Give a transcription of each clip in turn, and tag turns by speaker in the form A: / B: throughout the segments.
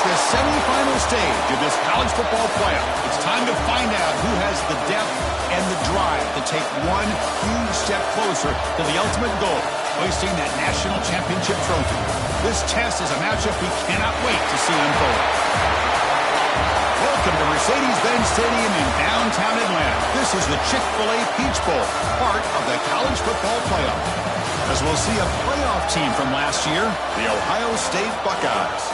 A: the semifinal stage of this college football playoff. It's time to find out who has the depth and the drive to take one huge step closer to the ultimate goal, hoisting that national championship trophy. This test is a matchup we cannot wait to see unfold. Welcome to Mercedes-Benz Stadium in downtown Atlanta. This is the Chick-fil-A Peach Bowl, part of the college football playoff. As we'll see a playoff team from last year, the Ohio State Buckeyes,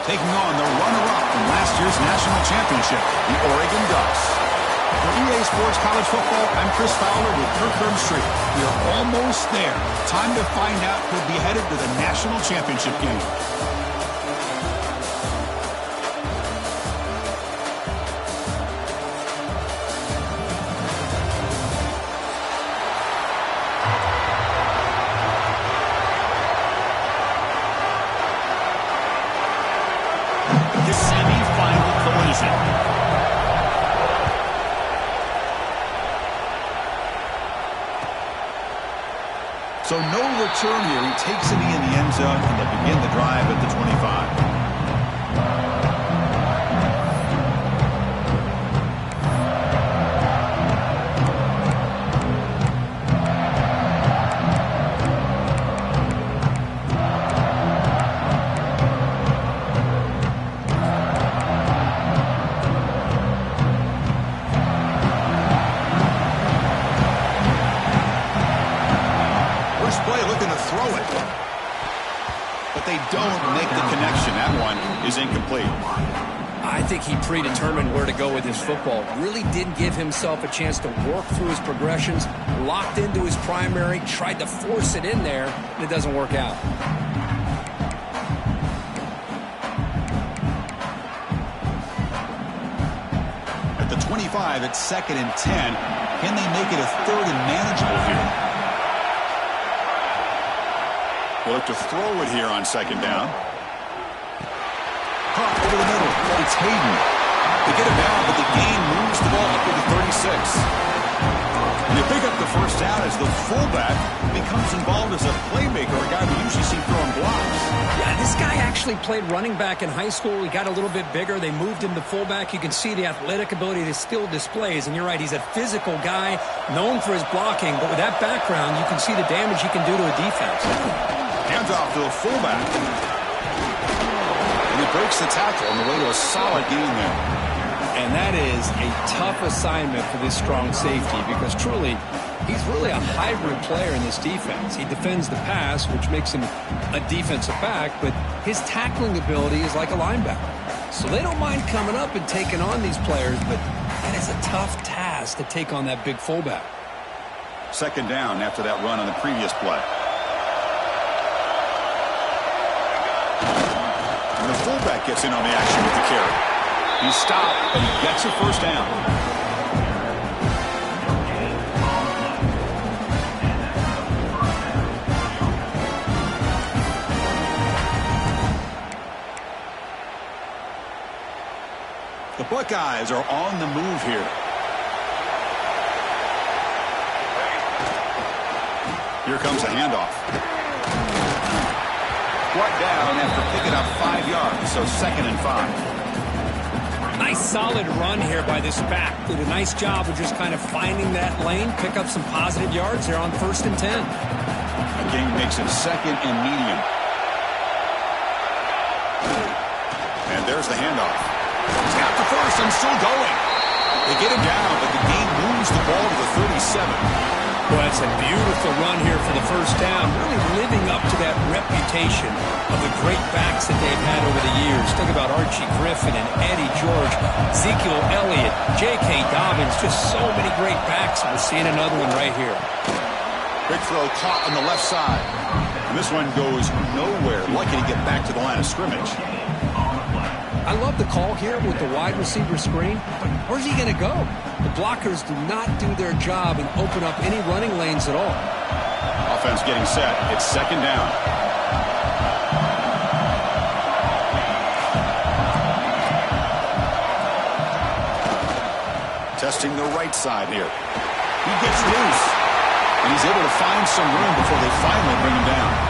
A: taking on the runner-up from last year's national championship, the Oregon Ducks. For EA Sports College Football, I'm Chris Fowler with Kirk Herbstreit. We are almost there. Time to find out who'll be headed to the national championship game. The semi-final collision. So no return here. He takes it in the end zone, and they begin the drive at the 25. Don't make the connection. That one is incomplete.
B: I think he predetermined where to go with his football. Really didn't give himself a chance to work through his progressions, locked into his primary, tried to force it in there, and it doesn't work out.
A: At the 25, it's 2nd and 10. Can they make it a 3rd and manageable here? We'll look to throw it here on 2nd down. Caught over the middle. It's Hayden. They get it down, but the gain moves the ball up to the 36. And they pick up the first down as the fullback becomes involved as a playmaker, a guy we usually see throwing blocks.
B: Yeah, this guy actually played running back in high school. He got a little bit bigger. They moved him to fullback. You can see the athletic ability that still displays. And you're right, he's a physical guy, known for his blocking. But with that background, you can see the damage he can do to a defense.
A: Hands off to the fullback. And he breaks the tackle on the way to a solid gain there.
B: And that is a tough assignment for this strong safety because truly, he's really a hybrid player in this defense. He defends the pass, which makes him a defensive back, but his tackling ability is like a linebacker. So they don't mind coming up and taking on these players, but that is a tough task to take on that big fullback.
A: 2nd down after that run on the previous play. And the fullback gets in on the action with the carry. He stopped, and he gets a first down. The Buckeyes are on the move here. Here comes a handoff. Brought down after picking up 5 yards, so 2nd and 5.
B: Nice solid run here by this back. Did a nice job of just kind of finding that lane, pick up some positive yards there on 1st and 10.
A: The game makes it 2nd and medium. And there's the handoff. He's got the first and still going. They get him down, but the game moves the ball to the 37.
B: Well, that's a beautiful run here for the first down, really living up to that reputation of the great backs that they've had over the years. Think about Archie Griffin and Eddie George, Ezekiel Elliott, J.K. Dobbins, just so many great backs. We're seeing another one right here.
A: Big throw caught on the left side. And this one goes nowhere. Lucky to get back to the line of scrimmage.
B: I love the call here with the wide receiver screen, but where's he going to go? The blockers do not do their job and open up any running lanes at all.
A: Offense getting set. It's 2nd down. Testing the right side here. He gets loose, and he's able to find some room before they finally bring him down.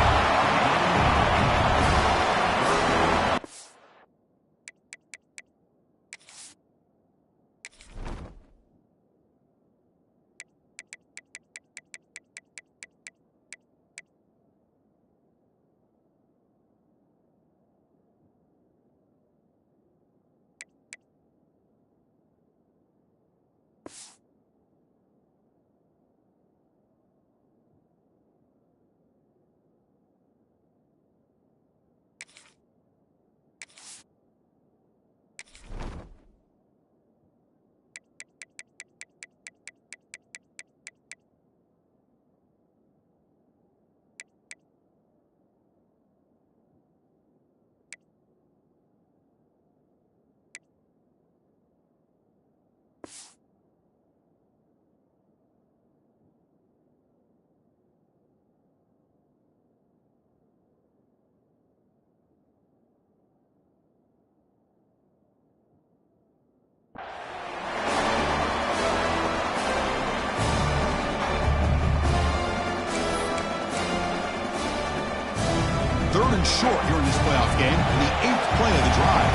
A: fallen short here in this playoff game in the 8th play of the drive.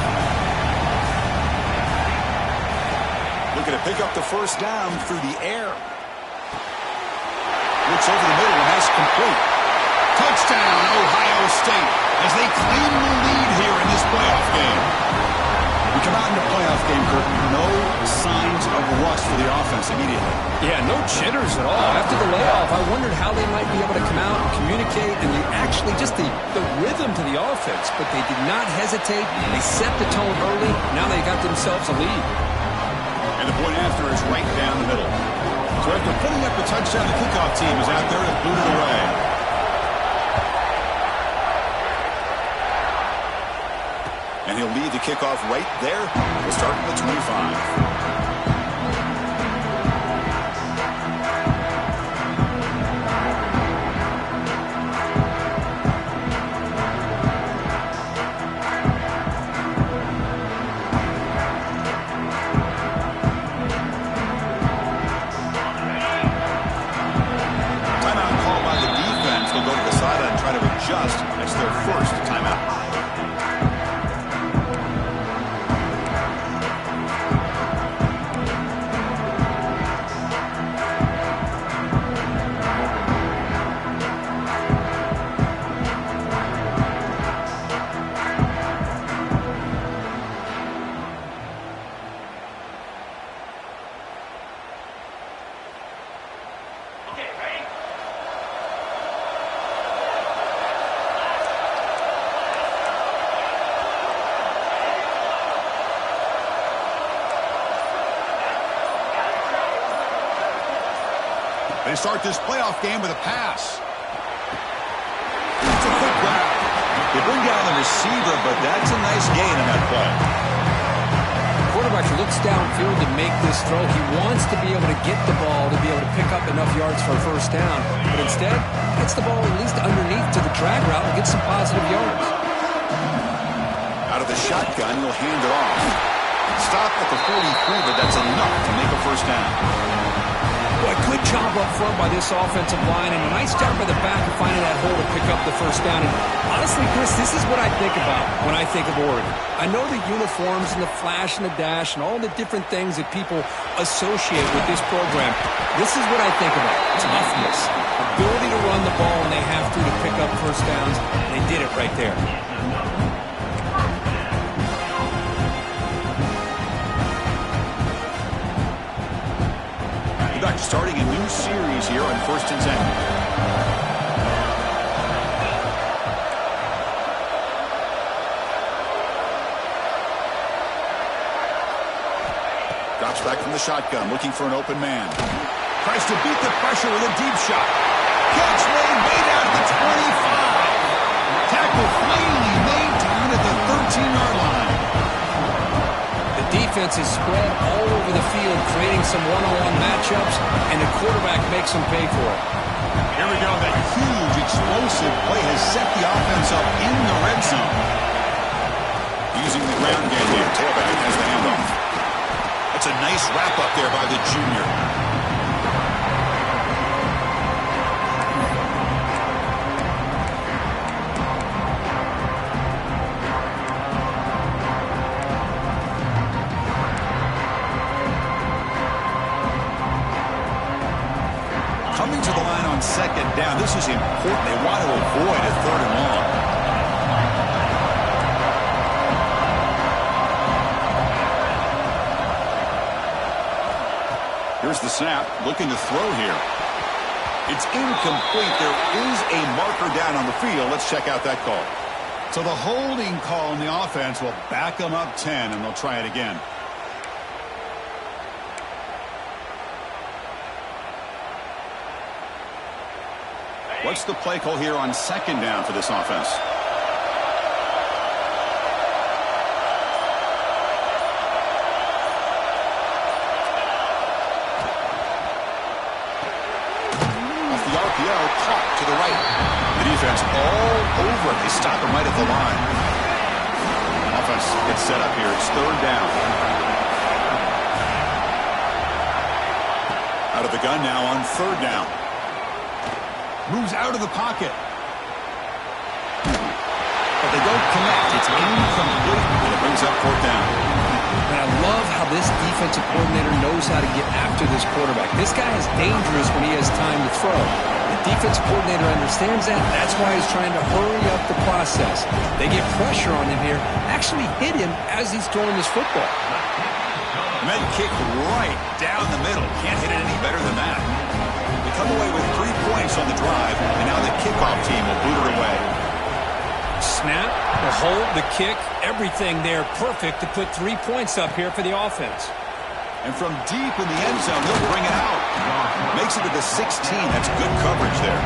A: Looking to pick up the first down through the air. Looks over the middle and has complete. Touchdown, Ohio State, as they claim the lead here in this playoff game. We come out in the playoff game, Kirk, no signs of rust for the offense immediately.
B: Yeah, no jitters at all. After the layoff, I wondered how they might be able to come out and communicate and actually just the rhythm to the offense. But they did not hesitate. They set the tone early. Now they got themselves a lead.
A: And the point after is right down the middle. So after putting up the touchdown, the kickoff team is out there to boot it away. And he'll lead the kickoff right there. We'll start at the 25. Just as their first timeout. They start this playoff game with a pass. It's a quick grab. They bring down the receiver, but that's a nice gain on that play.
B: The quarterback looks downfield to make this throw. He wants to be able to get the ball to be able to pick up enough yards for a first down. But instead, gets the ball at least underneath to the drag route and gets some positive yards.
A: Out of the shotgun, he'll hand it off. Stop at the 43, but that's enough to make a first down.
B: Boy, good job up front by this offensive line, and a nice job by the back of finding that hole to pick up the first down. And honestly, Chris, this is what I think about when I think of Oregon. I know the uniforms and the flash and the dash and all the different things that people associate with this program. This is what I think about. Toughness, ability to run the ball when they have to pick up first downs. They did it right there.
A: Starting a new series here on 1st and 10. Drops back from the shotgun, looking for an open man. Tries to beat the pressure with a deep shot. Catch made way down at the 25. Tackle finally made down at the 13-yard line.
B: Defense is spread all over the field, creating some one-on-one matchups, and the quarterback makes them pay for it.
A: Here we go. That huge, explosive play has set the offense up in the red zone. Using the ground game here, tailback has the handoff. That's a nice wrap-up there by the junior. Coming to the line on second down. This is important. They want to avoid a 3rd and long. Here's the snap. Looking to throw here. It's incomplete. There is a marker down on the field. Let's check out that call. So the holding call on the offense will back them up 10, and they'll try it again. What's the play call here on 2nd down for this offense? Off the RPO, caught to the right. The defense all over it. They stop him right at the line. Offense gets set up here. It's 3rd down. Out of the gun now on 3rd down. Moves out of the pocket. but they don't connect. It's incomplete, and it brings up fourth down.
B: And I love how this defensive coordinator knows how to get after this quarterback. This guy is dangerous when he has time to throw. The defensive coordinator understands that. That's why he's trying to hurry up the process. They get pressure on him here, actually hit him as he's throwing this football.
A: Men kick right down the middle. Can't hit it any better than that. They come away with 3 points on the drive, and now the kickoff team will boot it away.
B: Snap, the hold, the kick, everything there perfect to put 3 points up here for the offense.
A: And from deep in the end zone, they'll bring it out. Makes it to the 16. That's good coverage there.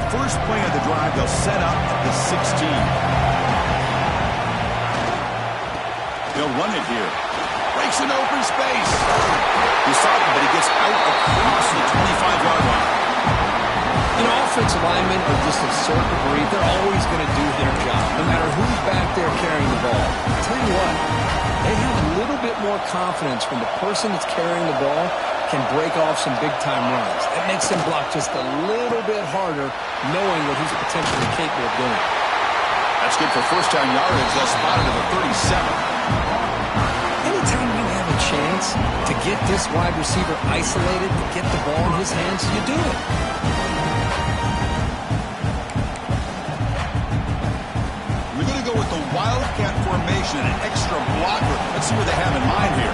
A: First play of the drive, they'll set up at the 16. They'll run it here. Breaks an open space. He saw it, but he gets out across the 25-yard line.
B: You know, offensive linemen are just a circuit breed. They're always going to do their job, no matter who's back there carrying the ball. I'll tell you what, they have a little bit more confidence when the person that's carrying the ball can break off some big-time runs. That makes them block just a little bit harder, knowing what he's potentially capable of doing.
A: That's good for first down yardage. They'll spot it at the 37.
B: Anytime you have a chance to get this wide receiver isolated, to get the ball in his hands, you do it.
A: We're going to go with the Wildcat formation, an extra blocker. Let's see what they have in mind here.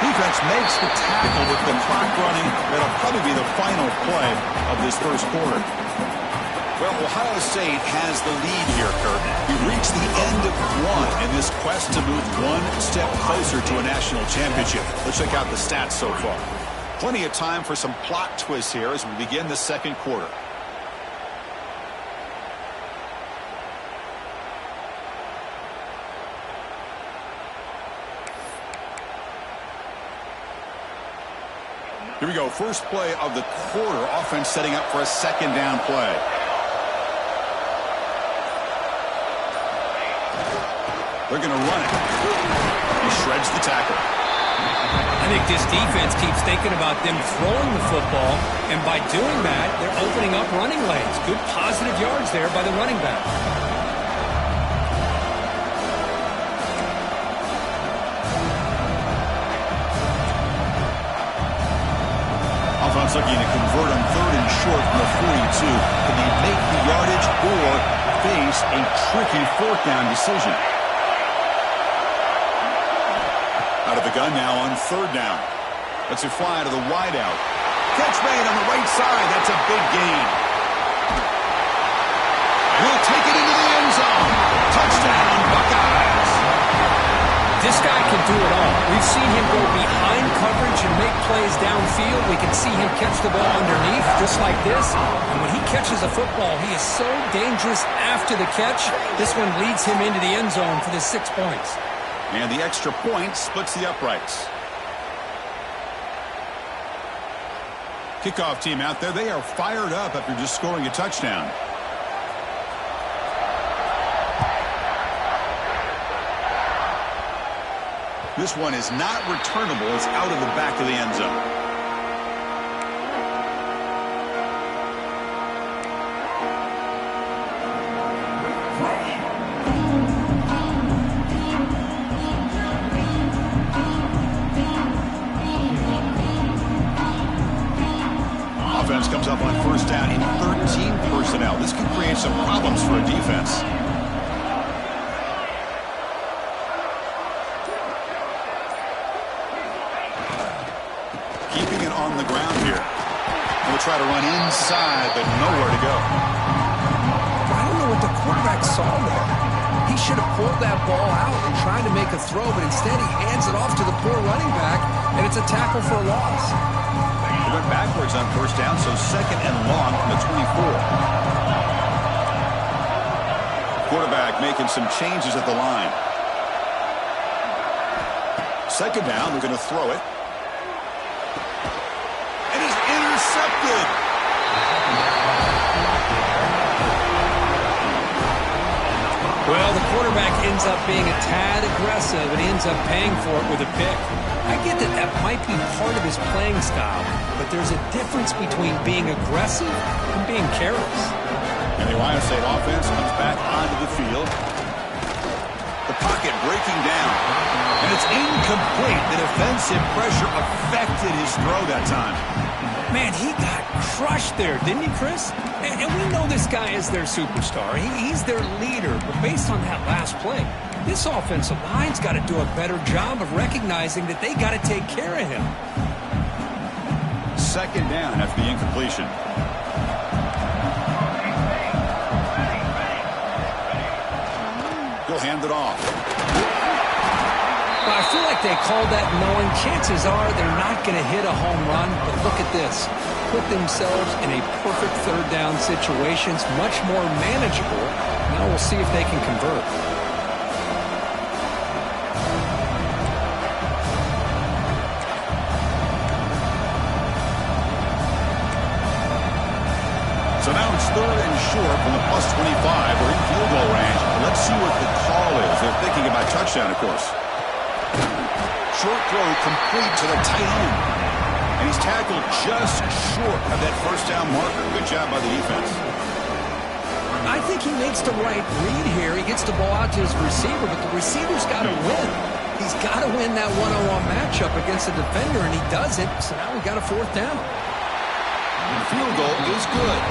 A: Defense makes the tackle with the clock running. That'll probably be the final play of this first quarter. Well, Ohio State has the lead here, Kurt. We reached the end of one in this quest to move one step closer to a national championship. Let's check out the stats so far. Plenty of time for some plot twists here as we begin the second quarter. Here we go. First play of the quarter. Offense setting up for a second down play. They're going to run it. He shreds the tackle.
B: I think this defense keeps thinking about them throwing the football, and by doing that, they're opening up running lanes. Good positive yards there by the running back.
A: Offense looking to convert on third and short from the 42. Can they make the yardage or face a tricky fourth down decision? Out of the gun now on third down. Lets it fly to the wideout. Catch made on the right side. That's a big gain. He'll take it into the end zone. Touchdown, Buckeyes.
B: This guy can do it all. We've seen him go behind coverage and make plays downfield. We can see him catch the ball underneath just like this. And when he catches a football, he is so dangerous after the catch. This one leads him into the end zone for the 6 points.
A: And the extra point splits the uprights. Kickoff team out there. They are fired up after just scoring a touchdown. This one is not returnable. It's out of the back of the end zone. Offense comes up on first down in 13 personnel. This could create some problems for a defense. Keeping it on the ground here. We'll try to run inside, but nowhere to go.
B: I don't know what the quarterback saw there. He should have pulled that ball out and tried to make a throw, but instead he hands it off to the poor running back, and it's a tackle for a loss.
A: They went backwards on first down, so second and long from the 24. Quarterback making some changes at the line. Second down, they're going to throw it. And it's intercepted.
B: Well, the quarterback ends up being a tad aggressive, and he ends up paying for it with a pick. I get that that might be part of his playing style, but there's a difference between being aggressive and being careless.
A: And the Ohio State offense comes back onto the field. The pocket breaking down. And it's incomplete. The defensive pressure affected his throw that time.
B: Man, he got crushed there, didn't he, Chris? And we know this guy is their superstar. He's their leader. But based on that last play, this offensive line's got to do a better job of recognizing that they got to take care of him.
A: Second down after the incompletion. He'll hand it off.
B: Well, I feel like they called that knowing chances are they're not going to hit a home run, but look at this. Put themselves in a perfect third down situation. It's much more manageable. Now we'll see if they can convert.
A: So now it's third and short from the plus 25. We're in field goal range. Let's see what the call is. They're thinking about touchdown, of course. Short throw complete to the tight end. And he's tackled just short of that first down marker. Good job by the defense.
B: I think he makes the right read here. He gets the ball out to his receiver, but the receiver's got to win. He's got to win that one-on-one matchup against the defender, and he does it. So now we got a fourth down.
A: The field goal is good.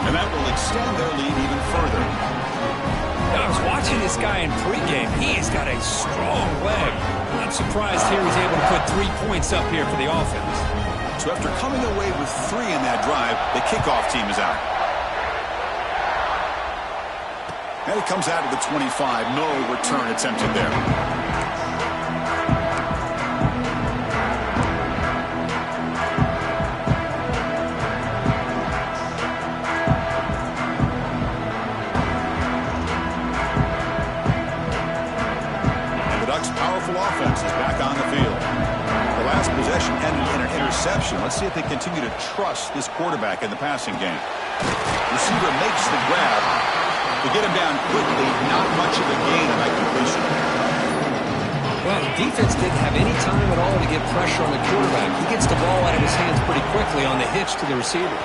A: And that will extend their lead even further.
B: I was watching this guy in pregame. He's got a strong leg. I'm not surprised here he's able to put 3 points up here for the offense.
A: So after coming away with 3 in that drive, the kickoff team is out. And it comes out of the 25. No return attempted there. Offense is back on the field. The last possession ended in an interception. Let's see if they continue to trust this quarterback in the passing game. Receiver makes the grab. They get him down quickly. Not much of a gain on that completion.
B: Well, the defense didn't have any time at all to get pressure on the quarterback. He gets the ball out of his hands pretty quickly on the hitch to the receiver.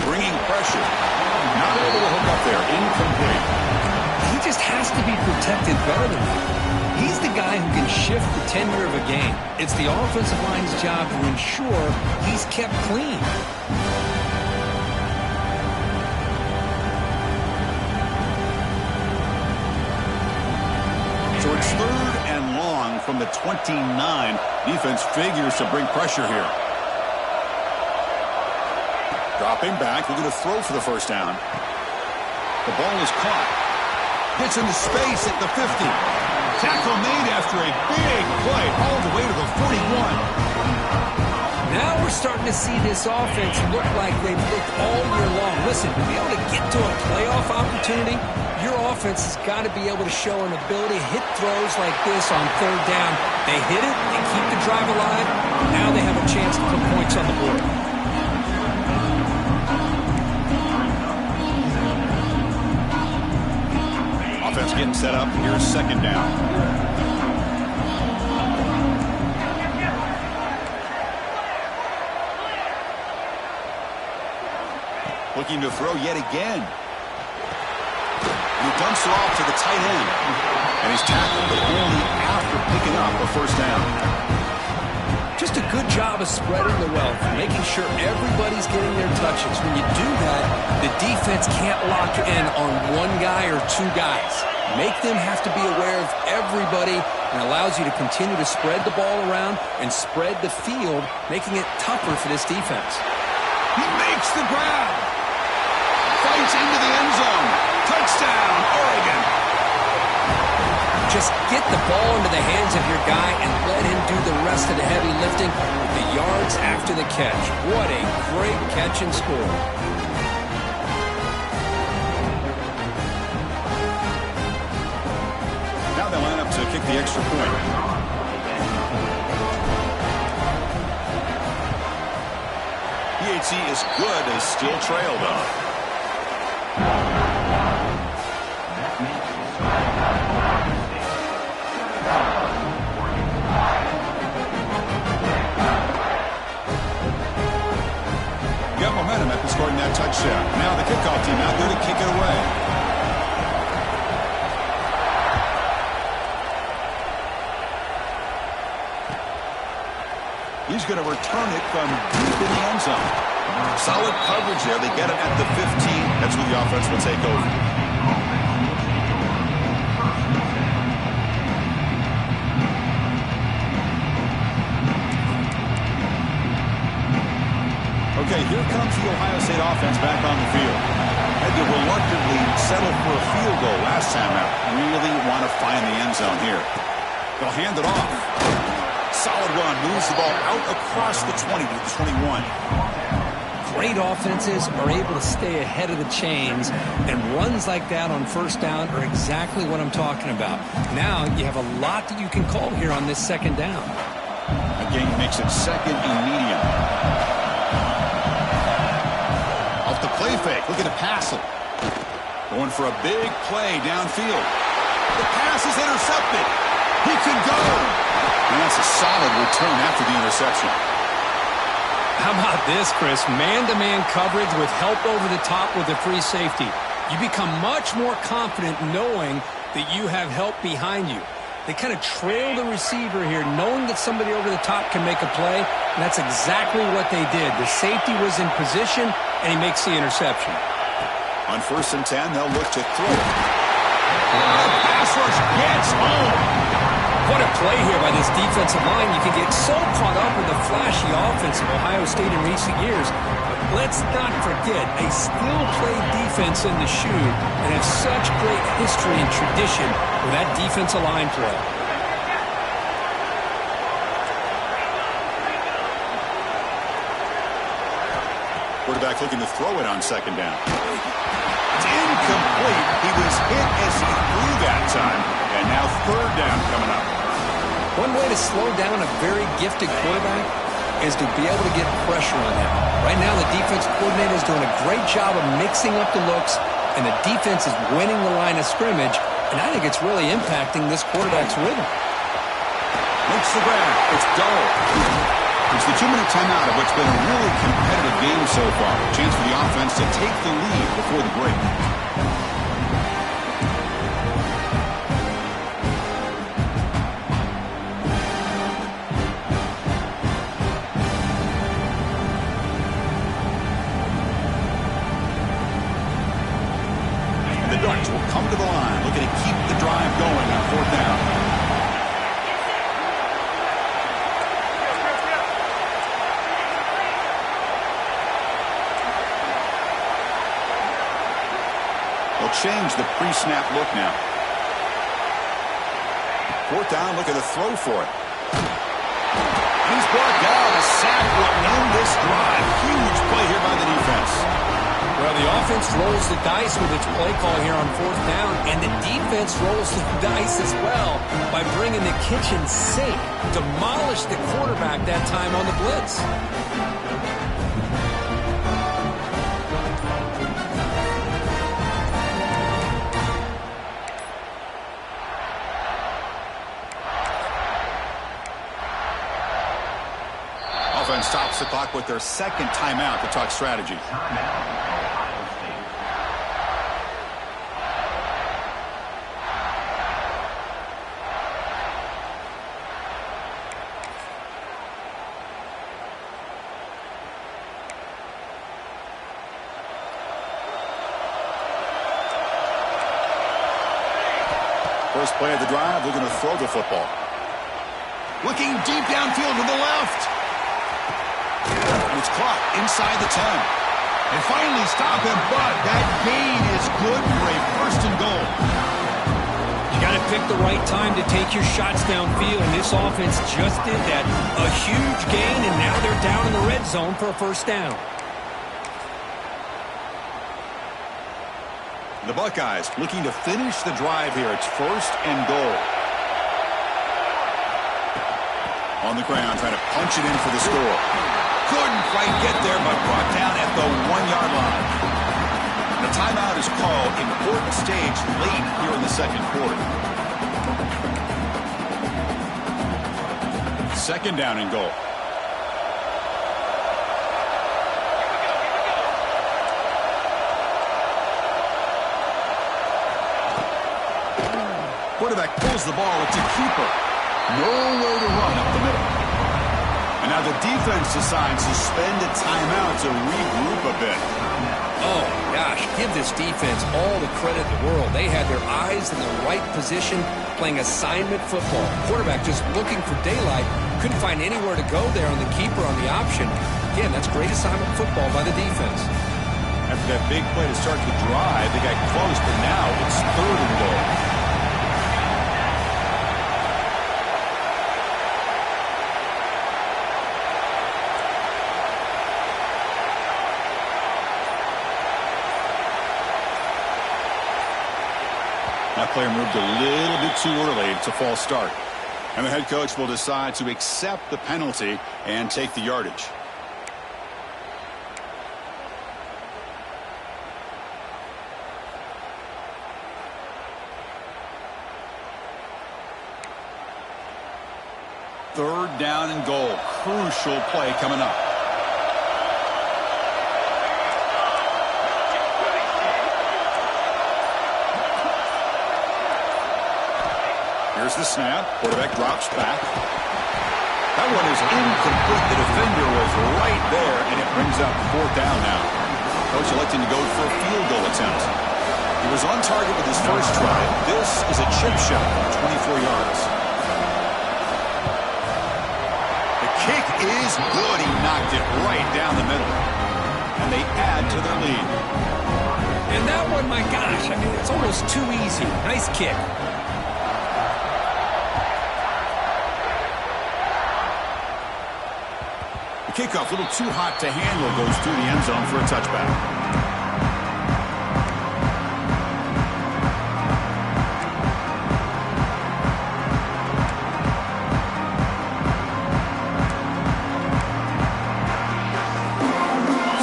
A: Bringing pressure. Not able to hook up there. Incomplete.
B: He just has to be protected better than that. He's the guy who can shift the tenure of a game. It's the offensive line's job to ensure he's kept clean.
A: So it's third and long from the 29. Defense figures to bring pressure here. Dropping back. They're going to throw for the first down. The ball is caught. Gets into space at the 50. Tackle made after a big play all the way to the 41.
B: Now we're starting to see this offense look like they've looked all year long. Listen, to be able to get to a playoff opportunity, your offense has got to be able to show an ability to hit throws like this on third down. They hit it, they keep the drive alive, now they have a chance to put points on the board.
A: Offense getting set up. Here's second down. Looking to throw yet again. And he dumps it off to the tight end. And he's tackled, but only after picking up a first down.
B: Just a good job of spreading the wealth, making sure everybody's getting their touches. When you do that, the defense can't lock in on one guy or two guys. Make them have to be aware of everybody, and allows you to continue to spread the ball around and spread the field, making it tougher for this defense.
A: He makes the grab. Fights into the end zone. Touchdown, Oregon.
B: Just get the ball into the hands of your guy and let him do the rest of the heavy lifting with the yards after the catch. What a great catch and score.
A: Now they line up to kick the extra point. Accuracy is good as still trail, though. Got momentum after scoring that touchdown. Now the kickoff team out there to kick it away. He's going to return it from deep in the end zone. Solid coverage there. They get it at the 15. That's where the offense will take over. Okay, here comes the Ohio State offense back on the field. Had to reluctantly settle for a field goal last time out. Really want to find the end zone here. They'll hand it off. Solid run. Moves the ball out across the 20 to the 21.
B: Great offenses are able to stay ahead of the chains, and runs like that on first down are exactly what I'm talking about. Now you have a lot that you can call here on this second down.
A: Again, makes it second and medium. Off the play fake. Look at the pass it. Going for a big play downfield. The pass is intercepted. He can go. And that's a solid return after the interception.
B: How about this, Chris? Man-to-man coverage with help over the top with a free safety. You become much more confident knowing that you have help behind you. They kind of trail the receiver here, knowing that somebody over the top can make a play, and that's exactly what they did. The safety was in position, and he makes the interception.
A: On 1st and 10, they'll look to throw it. The pass rush gets home.
B: What a play here by this defensive line. You can get so caught up with the flashy offense of Ohio State in recent years. But let's not forget, a still play defense in the shoe and have such great history and tradition with that defensive line play.
A: Quarterback looking to throw it on second down. It's incomplete. He was hit as he threw that time. And now third down coming up.
B: One way to slow down a very gifted quarterback is to be able to get pressure on him. Right now, the defense coordinator is doing a great job of mixing up the looks, and the defense is winning the line of scrimmage, and I think it's really impacting this quarterback's rhythm.
A: Makes the grab. It's dull. It's the 2-minute timeout of what's been a really competitive game so far. Chance for the offense to take the lead before the break. The Ducks will come to the line, looking to keep the drive going on 4th down. They'll change the pre-snap look now. 4th down, looking to throw for it. He's brought down. A sack will end this drive. Huge play here by the defense.
B: Well, the offense rolls the dice with its play call here on 4th down, and the defense rolls the dice as well by bringing the kitchen sink. Demolished the quarterback that time on the blitz.
A: Offense stops the clock with their second timeout to talk strategy. First play of the drive, looking to throw the football. Looking deep downfield to the left. And it's caught inside the 10. They finally stop him, but that gain is good for a 1st and goal.
B: You got to pick the right time to take your shots downfield, and this offense just did that. A huge gain, and now they're down in the red zone for a 1st down.
A: The Buckeyes looking to finish the drive here. It's 1st and goal. On the ground, trying to punch it in for the score. Couldn't quite get there, but brought down at the 1-yard line. The timeout is called. Important stage late here in the second quarter. Second down and goal. Quarterback pulls the ball. It's a keeper. Nowhere to run up the middle. And now the defense decides to spend a timeout to regroup a bit.
B: Oh, gosh, give this defense all the credit in the world. They had their eyes in the right position, playing assignment football. Quarterback just looking for daylight. Couldn't find anywhere to go there on the keeper on the option. Again, that's great assignment football by the defense.
A: After that big play to start the drive, they got close, but now it's third and goal. That player moved a little bit too early. It's a false start. And the head coach will decide to accept the penalty and take the yardage. Third down and goal. Crucial play coming up. Here's the snap. Quarterback drops back. That one is incomplete. The defender was right there, and it brings up fourth down now. Coach electing to go for a field goal attempt. He was on target with his first try. This is a chip shot from 24 yards. The kick is good. He knocked it right down the middle. And they add to their lead.
B: And that one, my gosh, I mean, it's almost too easy. Nice kick.
A: The kickoff, a little too hot to handle, goes through the end zone for a touchback.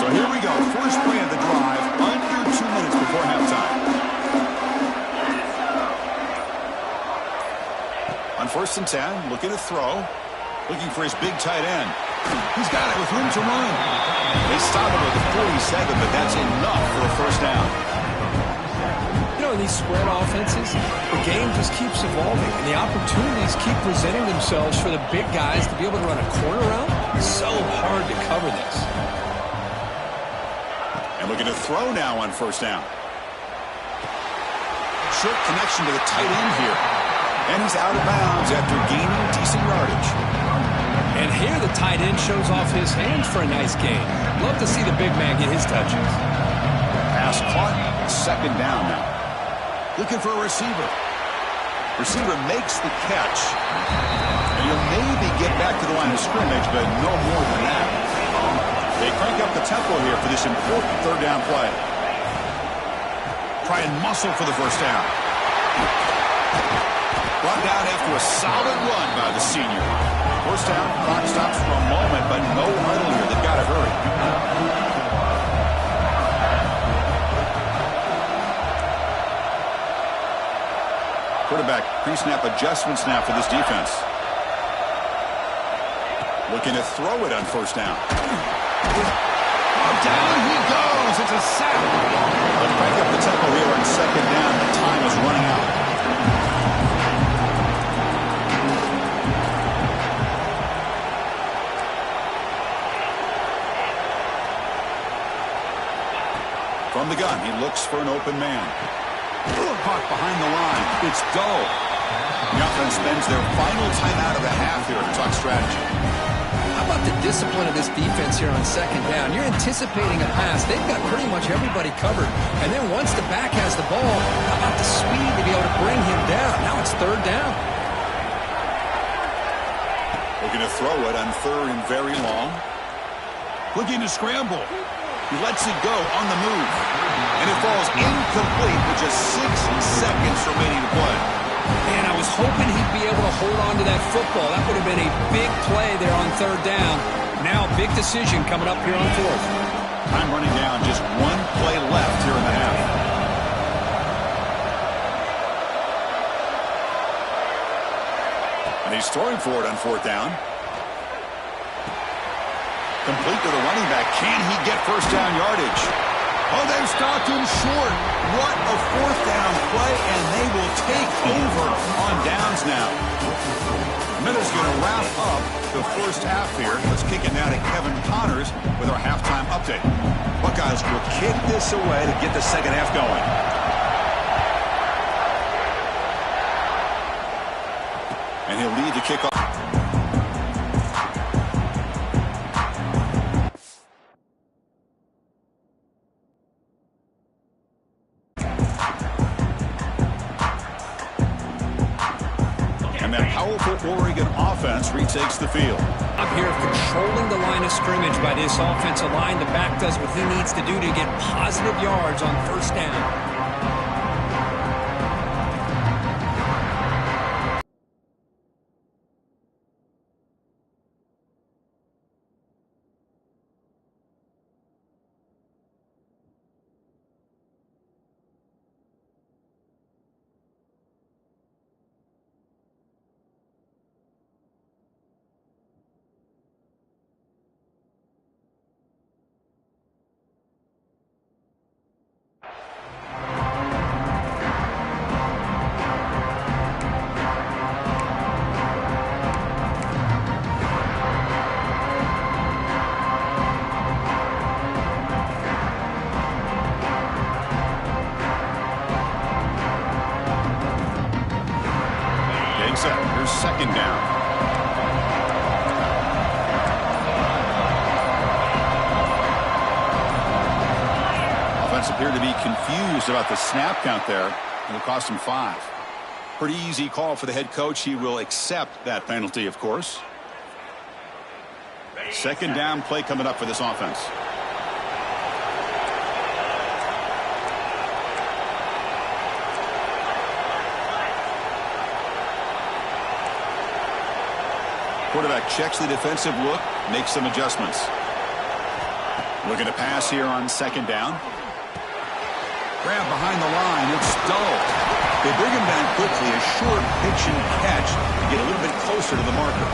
A: So here we go. First play of the drive, under 2 minutes before halftime. On 1st and 10, looking to throw. Looking for his big tight end. He's got it with room to run. They stop him at the 47, but that's enough for a first down.
B: You know, in these spread offenses, the game just keeps evolving, and the opportunities keep presenting themselves for the big guys to be able to run a corner route. It's so hard to cover this.
A: And looking to throw now on first down. Short connection to the tight end here. And he's out of bounds after gaining decent yardage.
B: And here the tight end shows off his hands for a nice gain. Love to see the big man get his touches.
A: Pass caught. Second down now. Looking for a receiver. Receiver makes the catch. And he'll maybe get back to the line of scrimmage, but no more than that. They crank up the tempo here for this important third down play. Try and muscle for the first down. Brought down after a solid run by the senior. First down, clock stops for a moment, but no huddle here. They've got to hurry. Quarterback pre-snap adjustments now for this defense. Looking to throw it on first down. Down he goes. It's a sack. Let's crank up the tempo here on second down. The time is running out. From the gun, he looks for an open man. Caught behind the line. It's dull. The offense spends their final timeout of the half here to talk strategy.
B: How about the discipline of this defense here on second down? You're anticipating a pass. They've got pretty much everybody covered. And then once the back has the ball, how about the speed to be able to bring him down? Now it's third down.
A: Looking to throw it on third and very long. Looking to scramble. He lets it go on the move. And it falls incomplete with just 6 seconds remaining to play.
B: Man, I was hoping he'd be able to hold on to that football. That would have been a big play there on third down. Now, big decision coming up here on fourth.
A: Time running down, just one play left here in the half. And he's throwing for it on fourth down. Complete to the running back. Can he get first down yardage? Oh, they've stopped him short. What a fourth down play, and they will take over on downs now. Miller's going to wrap up the first half here. Let's kick it now to Kevin Connors with our halftime update. Buckeyes will kick this away to get the second half going. And he'll lead the kickoff. And that powerful Oregon offense retakes the field.
B: Up here controlling the line of scrimmage by this offensive line. The back does what he needs to do to get positive yards on first down.
A: Here's second down. Offense appeared to be confused about the snap count there. It'll cost him 5. Pretty easy call for the head coach. He will accept that penalty, of course. Second down play coming up for this offense. Quarterback checks the defensive look, makes some adjustments. Looking to pass here on second down. Grab behind the line. It's Dull. They bring him down quickly. A short pitch and catch to get a little bit closer to the marker.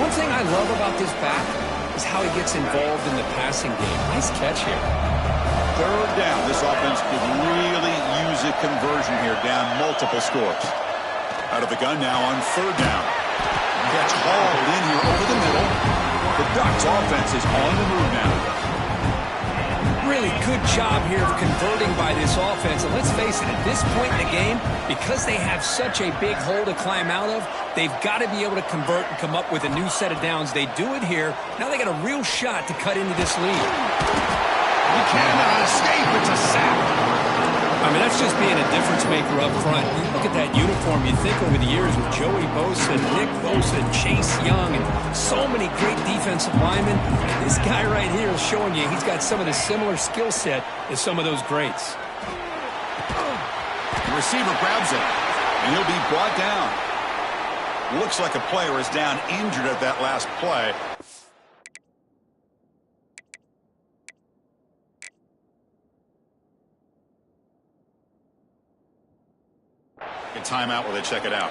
B: One thing I love about this back is how he gets involved in the passing game. Nice catch here.
A: Third down. This offense could really use a conversion here, down multiple scores. Out of the gun now on third down. Gets hauled in here over the middle. The Ducks offense is on the move now.
B: Really good job here of converting by this offense. And let's face it, at this point in the game, because they have such a big hole to climb out of, they've got to be able to convert and come up with a new set of downs. They do it here. Now they got a real shot to cut into this lead.
A: You cannot escape. It's a sack.
B: I mean, that's just being a difference maker up front. You look at that uniform, you think over the years with Joey Bosa, Nick Bosa, Chase Young, and so many great defensive linemen. This guy right here is showing you he's got some of the similar skill set as some of those greats.
A: The receiver grabs it, and he'll be brought down. Looks like a player is down injured at that last play. Timeout while they check it out.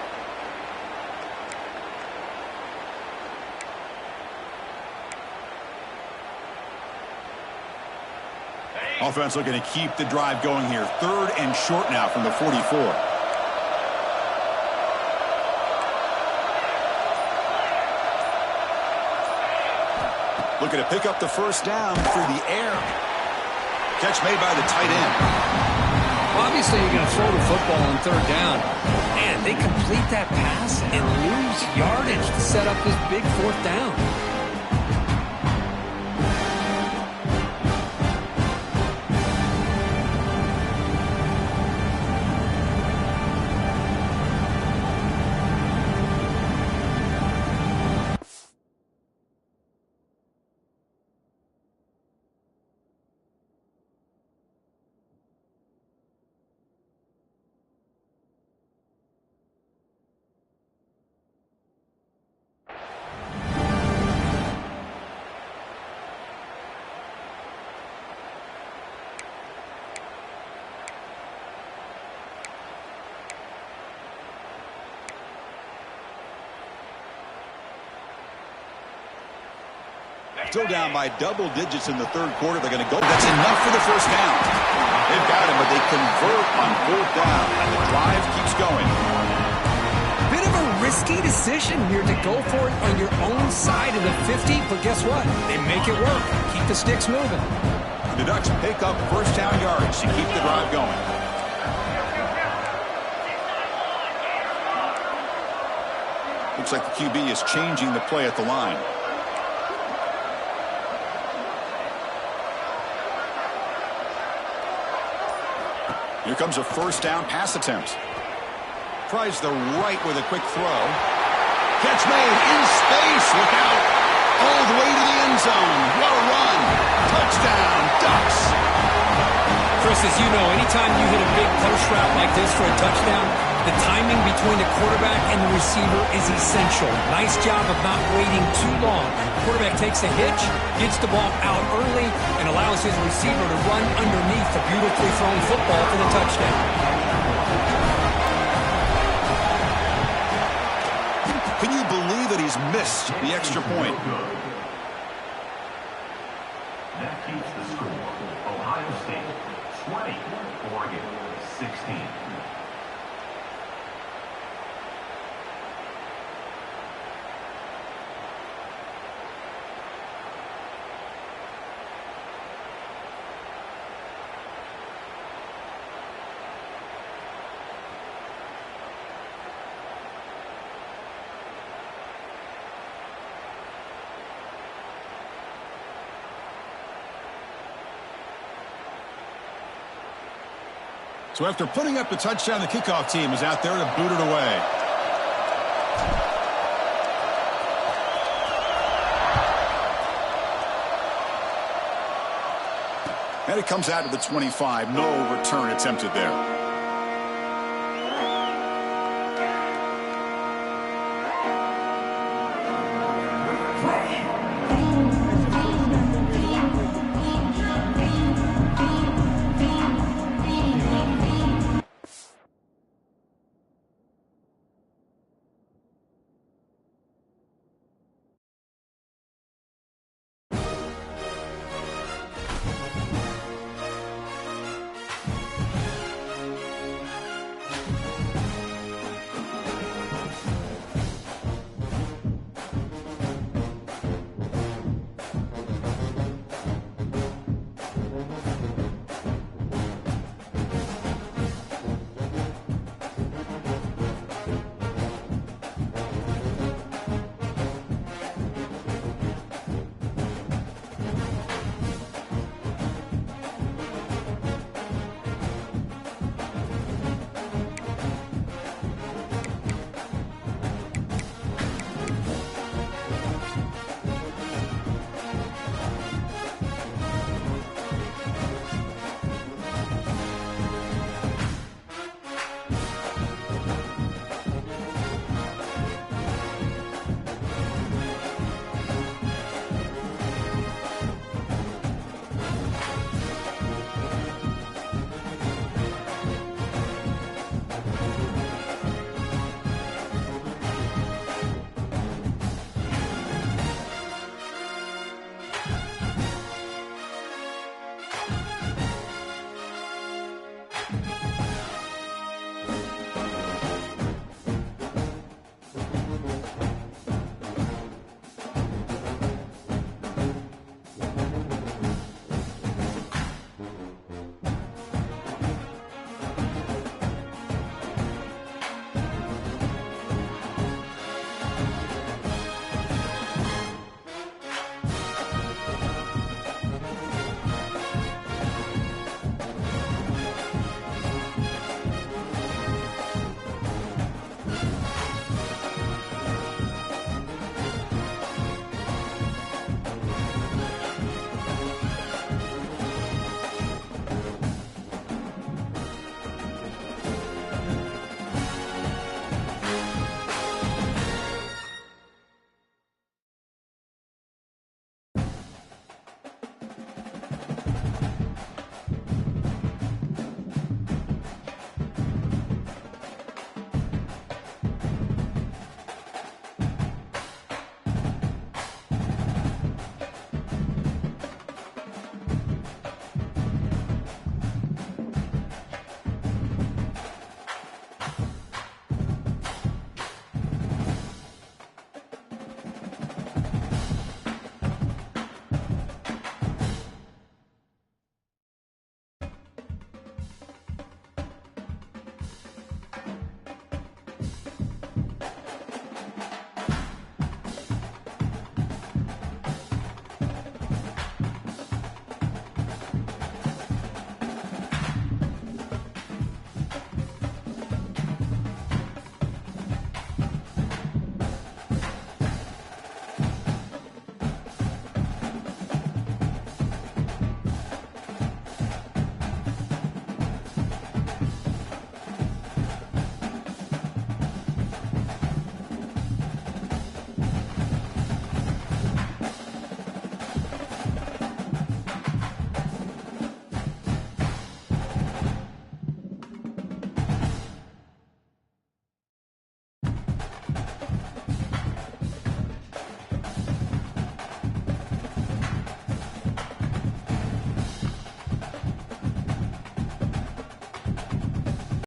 A: Offense looking to keep the drive going here. Third and short now from the 44. Looking to pick up the first down through the air. Catch made by the tight end.
B: Obviously, you're going to throw the football on third down. Man, they complete that pass and lose yardage to set up this big fourth down.
A: Still down by double digits in the third quarter. They're going to go. That's enough for the first down. They've got him, but they convert on fourth down, and the drive keeps going.
B: Bit of a risky decision here to go for it on your own side of the 50, but guess what? They make it work. Keep the sticks moving.
A: The Ducks pick up first down yards to keep the drive going. Looks like the QB is changing the play at the line. Here comes a first down pass attempt. Tries the right with a quick throw. Catch made in space. Look out. All the way to the end zone. What a run. Touchdown, Ducks.
B: Chris, as you know, anytime you hit a big post route like this for a touchdown, the timing between the quarterback and the receiver is essential. Nice job of not waiting too long. The quarterback takes a hitch, gets the ball out early, and allows his receiver to run underneath the beautifully thrown football for the touchdown.
A: Can you believe that he's missed the extra point?
C: That keeps the score. Ohio State 20, Oregon 16.
A: So after putting up the touchdown, the kickoff team is out there to boot it away. And it comes out to the 25. No return attempted there.